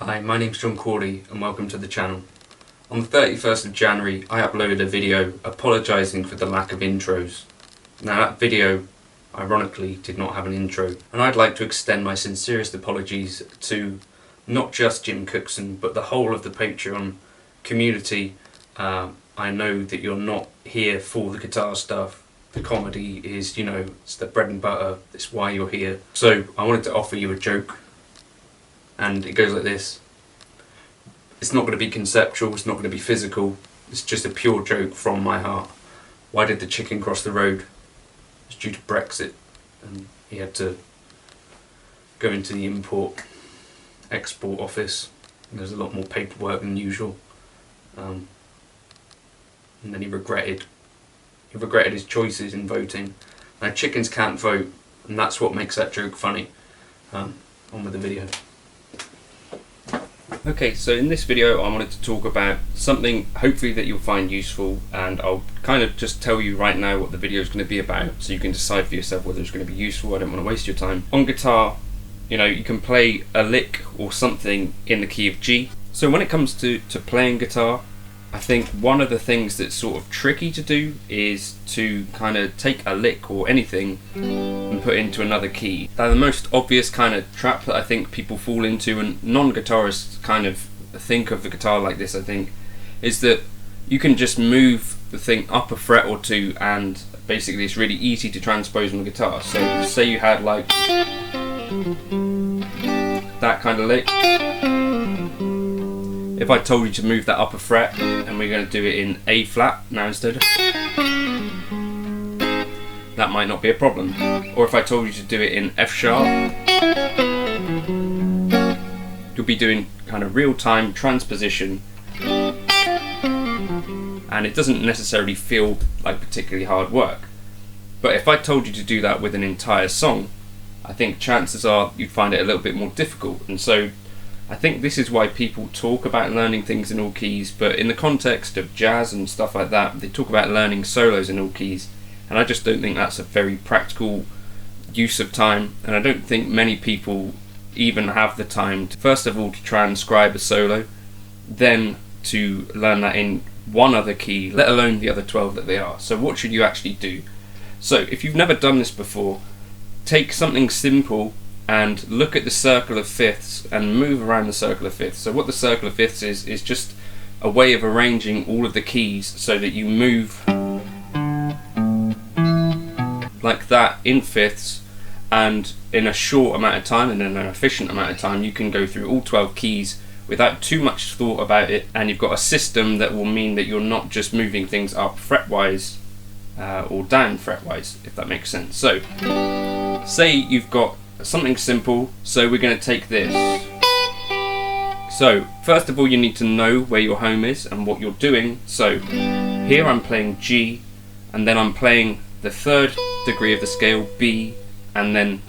Hi, my name's Cordy and welcome to the channel. On the 31st of January I uploaded a video apologising for the lack of intros. Now that video ironically did not have an intro, and I'd like to extend my sincerest apologies to not just Jim Cookson but the whole of the Patreon community. I know that you're not here for the guitar stuff. The comedy is, it's the bread and butter, it's why you're here. So I wanted to offer you a joke, and it goes like this. It's not going to be conceptual, it's not going to be physical, it's just a pure joke from my heart. Why did the chicken cross the road? It's due to Brexit, and he had to go into the import-export office. There's a lot more paperwork than usual. And then he regretted his choices in voting. Now chickens can't vote, and that's what makes that joke funny. On with the video. Okay, so in this video I wanted to talk about something hopefully that you'll find useful, and I'll kind of just tell you right now what the video is going to be about so you can decide for yourself whether it's going to be useful. I don't want to waste your time. On guitar, you can play a lick or something in the key of G. So when it comes to playing guitar, I think one of the things that's sort of tricky to do is to kind of take a lick or anything and put it into another key. Now the most obvious kind of trap that I think people fall into, and non-guitarists kind of think of the guitar like this, I think, is that you can just move the thing up a fret or two and basically it's really easy to transpose on the guitar. So say you had like that kind of lick. If I told you to move that up a fret and we're going to do it in A flat now instead, that might not be a problem. Or if I told you to do it in F sharp, you'll be doing kind of real-time transposition, and it doesn't necessarily feel like particularly hard work. But if I told you to do that with an entire song, I think chances are you'd find it a little bit more difficult. And so I think this is why people talk about learning things in all keys, but in the context of jazz and stuff like that, they talk about learning solos in all keys, and I just don't think that's a very practical use of time, and I don't think many people even have the time to, first of all, to transcribe a solo, then to learn that in one other key, let alone the other 12 that they are. So what should you actually do? So if you've never done this before, take something simple and look at the circle of fifths and move around the circle of fifths. So what the circle of fifths is just a way of arranging all of the keys so that you move like that in fifths, and in a short amount of time and in an efficient amount of time you can go through all 12 keys without too much thought about it, and you've got a system that will mean that you're not just moving things up fretwise or down fretwise, if that makes sense. So say you've got something simple, so we're going to take this. So first of all you need to know where your home is and what you're doing. So here I'm playing G, and then I'm playing the third degree of the scale, B, and then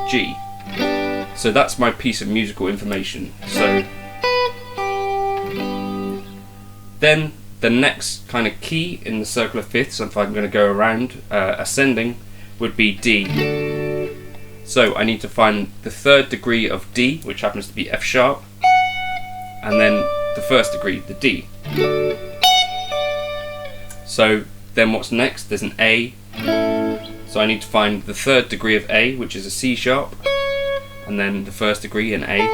G. So that's my piece of musical information. So then the next kind of key in the circle of fifths, if I'm going to go around ascending, would be D. So I need to find the third degree of D, which happens to be F sharp, and then the first degree, the D. So then what's next? There's an A. So I need to find the third degree of A, which is a C sharp, and then the first degree in A.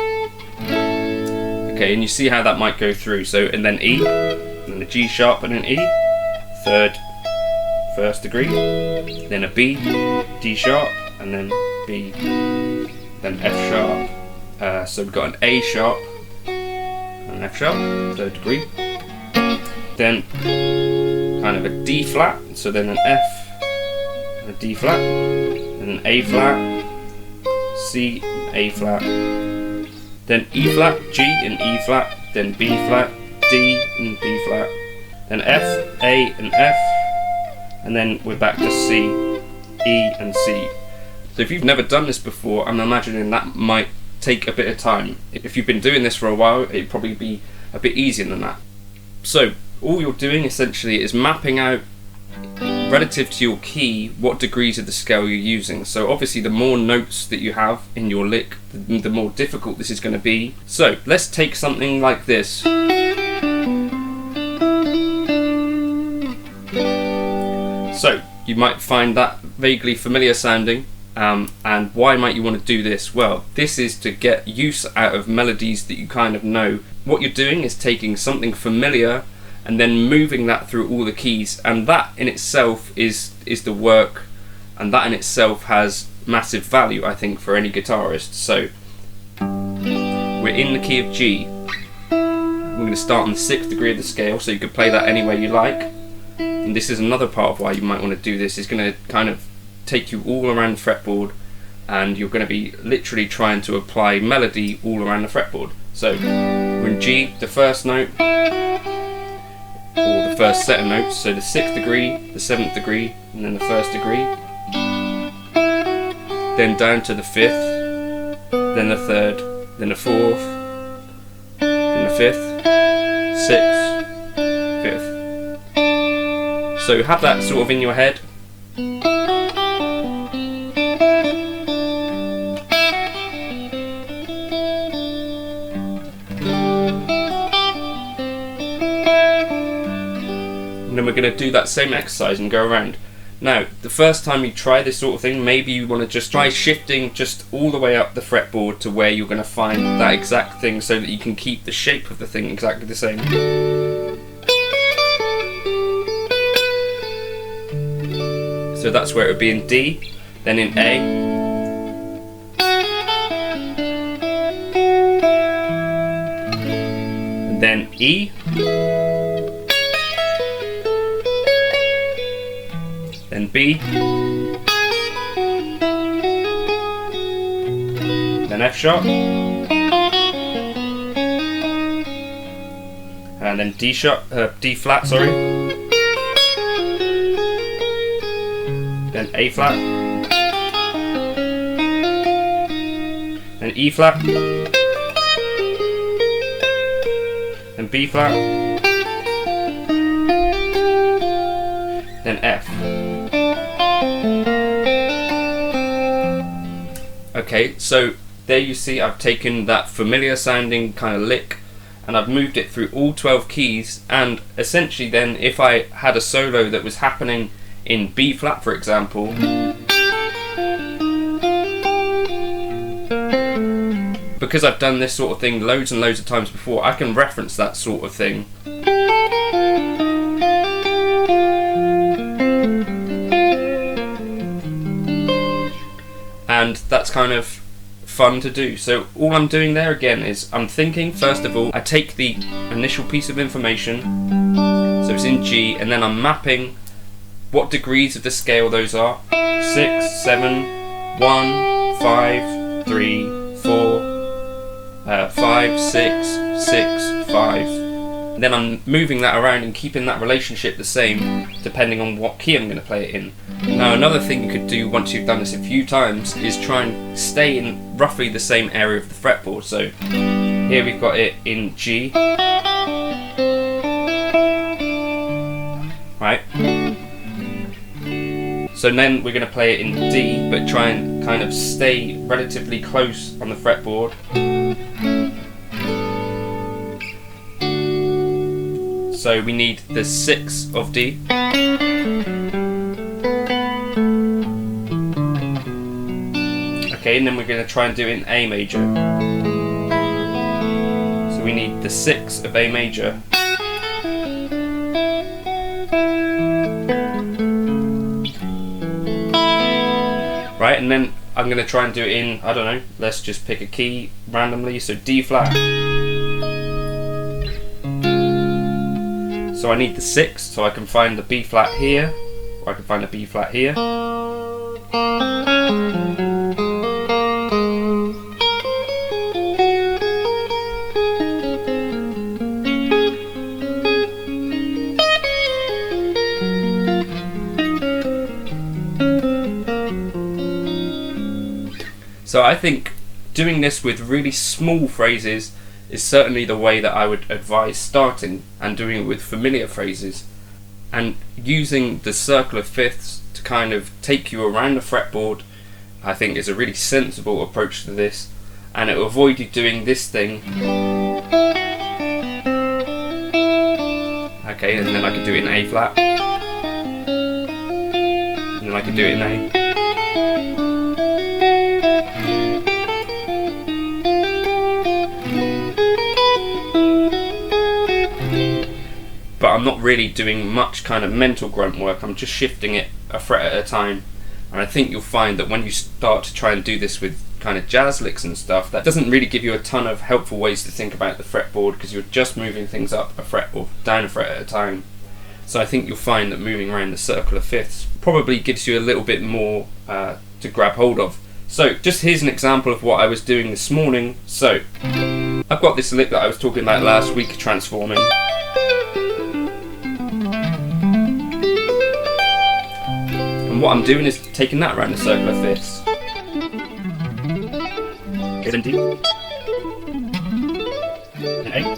Okay, and you see how that might go through. So, and then E, and then a G sharp and an E, first degree, then a B, D sharp, and then B, then F sharp. So we've got an A sharp and an F sharp, third degree. Then kind of a D flat, so then an F, a D flat, then an A flat, C, A flat, then E flat, G and E flat, then B flat, D and B flat, then F, A and F, and then we're back to C, E and C. So if you've never done this before, I'm imagining that might take a bit of time. If you've been doing this for a while, it'd probably be a bit easier than that. So all you're doing essentially is mapping out relative to your key, what degrees of the scale you're using. So obviously the more notes that you have in your lick, the more difficult this is going to be. So let's take something like this. So you might find that vaguely familiar sounding, and why might you want to do this? Well, this is to get use out of melodies that you kind of know. What you're doing is taking something familiar and then moving that through all the keys, and that in itself is the work, and that in itself has massive value, I think, for any guitarist. So we're in the key of G. We're going to start on the 6th degree of the scale, so you could play that any way you like. And this is another part of why you might want to do this. It's going to kind of take you all around the fretboard, and you're going to be literally trying to apply melody all around the fretboard. So we're in G, the first note, or the first set of notes, so the 6th degree, the 7th degree, and then the 1st degree, then down to the 5th, then the 3rd, then the 4th, then the 5th, 6th, 5th. So have that sort of in your head. And then we're going to do that same exercise and go around. Now, the first time you try this sort of thing, maybe you want to just try shifting just all the way up the fretboard to where you're going to find that exact thing, so that you can keep the shape of the thing exactly the same. So that's where it would be in D, then in A, and then E, then B, then F sharp, and then D sharp, D flat, sorry, then A flat, then E flat, then B flat, then F. Okay, so there you see I've taken that familiar sounding kind of lick and I've moved it through all 12 keys, and essentially then if I had a solo that was happening in B flat, for example, because I've done this sort of thing loads and loads of times before, I can reference that sort of thing. And that's kind of fun to do. So all I'm doing there again is I'm thinking, first of all, I take the initial piece of information, so it's in G, and then I'm mapping what degrees of the scale those are. 6, 7, 1, 5, 3, 4, 5, 6, 6, 5. And then I'm moving that around and keeping that relationship the same depending on what key I'm going to play it in. Now another thing you could do once you've done this a few times is try and stay in roughly the same area of the fretboard. So here we've got it in G, right? So then we're going to play it in D, but try and kind of stay relatively close on the fretboard. So we need the 6 of D. Okay, and then we're going to try and do it in A major. So we need the 6 of A major. Right, and then I'm going to try and do it in, I don't know, let's just pick a key randomly, so D flat. So I need the 6, so I can find the B flat here, or I can find the B flat here. So I think doing this with really small phrases is certainly the way that I would advise starting, and doing it with familiar phrases. And using the circle of fifths to kind of take you around the fretboard, I think is a really sensible approach to this, and it will avoid you doing this thing. Okay, and then I could do it in A flat, and then I could do it in A. But I'm not really doing much kind of mental grunt work, I'm just shifting it a fret at a time. And I think you'll find that when you start to try and do this with kind of jazz licks and stuff, that doesn't really give you a ton of helpful ways to think about the fretboard, because you're just moving things up a fret or down a fret at a time. So I think you'll find that moving around the circle of fifths probably gives you a little bit more to grab hold of. So just here's an example of what I was doing this morning. So I've got this lick that I was talking about last week, transforming. And what I'm doing is taking that around the circle of fifths. Okay, then D. Then A.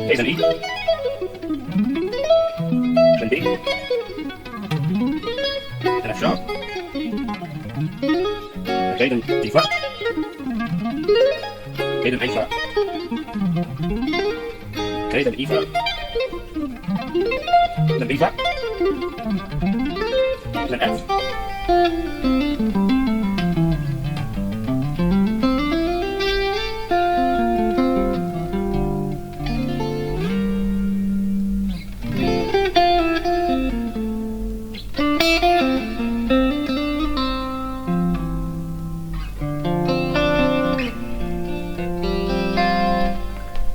Okay, then E. Then D. Then F sharp. Okay, then D flat. Okay, then A flat. Okay, then E flat. Then B flat. Then F.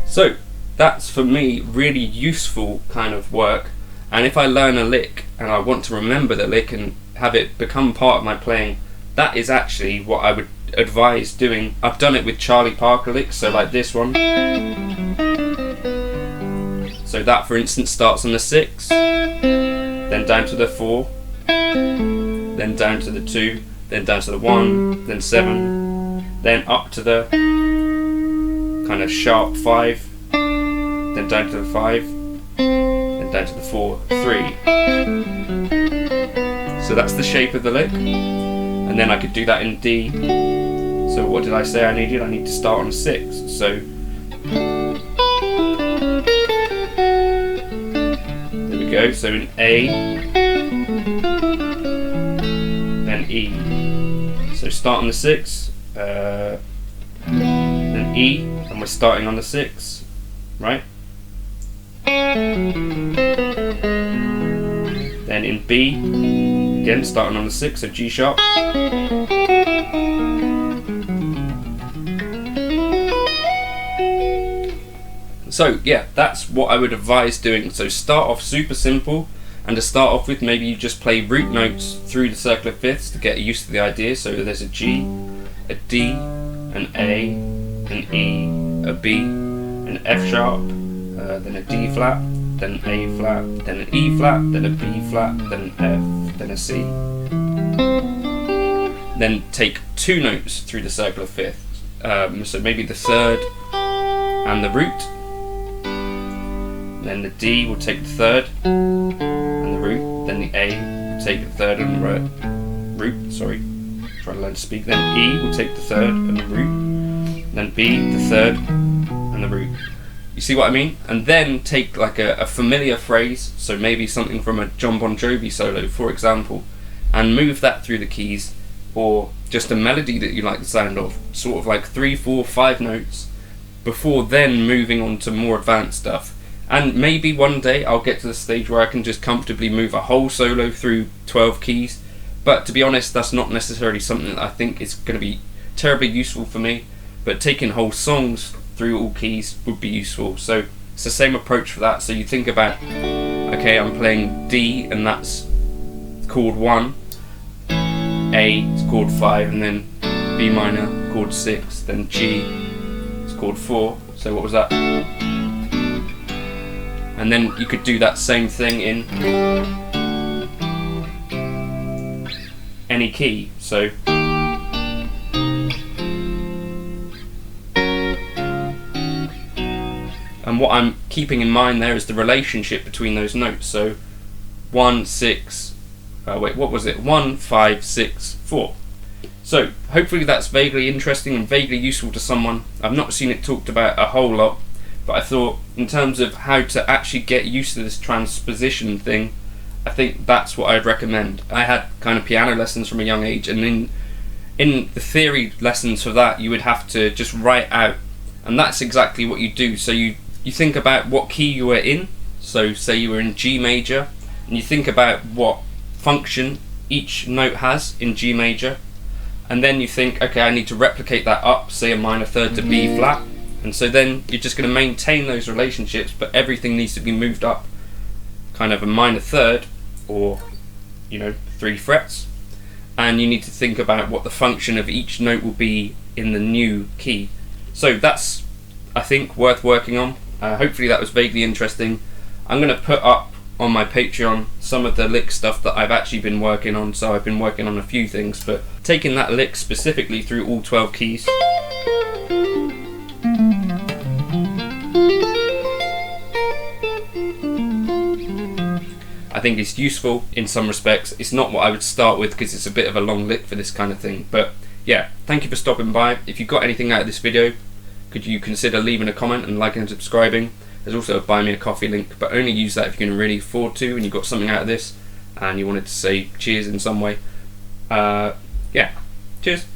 So that's for me really useful kind of work, and if I learn a lick and I want to remember the lick and have it become part of my playing, that is actually what I would advise doing. I've done it with Charlie Parker licks, so like this one. So that, for instance, starts on the 6, then down to the 4, then down to the 2, then down to the 1, then 7, then up to the kind of sharp 5, then down to the 5, then down to the 4, 3. So that's the shape of the lick, and then I could do that in D. So what did I say I needed? I need to start on a 6. So there we go. So in A, then E. So start on the 6, then E, and we're starting on the 6, right? Then in B, again starting on the 6, so G sharp. So yeah, that's what I would advise doing. So start off super simple, and to start off with, maybe you just play root notes through the circle of fifths to get used to the idea. So there's a G, a D, an A, an E, a B, an F sharp, then a D flat, then an A flat, then an E flat, then a B flat, then an F, then a C. Then take 2 notes through the circle of fifths. So maybe the 3rd and the root. Then the D will take the 3rd and the root. Then the A will take the 3rd and the root. Sorry, trying to learn to speak. Then E will take the 3rd and the root. Then B, the 3rd and the root. You see what I mean? And then take like a familiar phrase, so maybe something from a John Bon Jovi solo, for example, and move that through the keys, or just a melody that you like the sound of, sort of like 3, 4, 5 notes, before then moving on to more advanced stuff. And maybe one day I'll get to the stage where I can just comfortably move a whole solo through 12 keys, but to be honest, that's not necessarily something that I think is going to be terribly useful for me. But taking whole songs through all keys would be useful. So it's the same approach for that. So you think about, okay, I'm playing D and that's chord 1, A is chord 5, and then B minor chord 6, then G is chord 4. So what was that? And then you could do that same thing in any key. So And what I'm keeping in mind there is the relationship between those notes. So 1, 6, what was it? 1, 5, 6, 4. So hopefully that's vaguely interesting and vaguely useful to someone. I've not seen it talked about a whole lot, but I thought in terms of how to actually get used to this transposition thing, I think that's what I'd recommend. I had kind of piano lessons from a young age, and in the theory lessons for that, you would have to just write out, and that's exactly what you do. So you think about what key you were in. So say you were in G major, and you think about what function each note has in G major, and then you think, okay, I need to replicate that up, say a minor third to B flat, and so then you're just going to maintain those relationships, but everything needs to be moved up kind of a minor third, or 3 frets, and you need to think about what the function of each note will be in the new key. So that's, I think, worth working on. Hopefully that was vaguely interesting. I'm going to put up on my Patreon some of the lick stuff that I've actually been working on. So I've been working on a few things, but taking that lick specifically through all 12 keys, I think it's useful in some respects. It's not what I would start with because it's a bit of a long lick for this kind of thing. But yeah, thank you for stopping by. If you got anything out of this video, could you consider leaving a comment and liking and subscribing? There's also a buy me a coffee link, but only use that if you can really afford to and you got something out of this and you wanted to say cheers in some way. Yeah, cheers.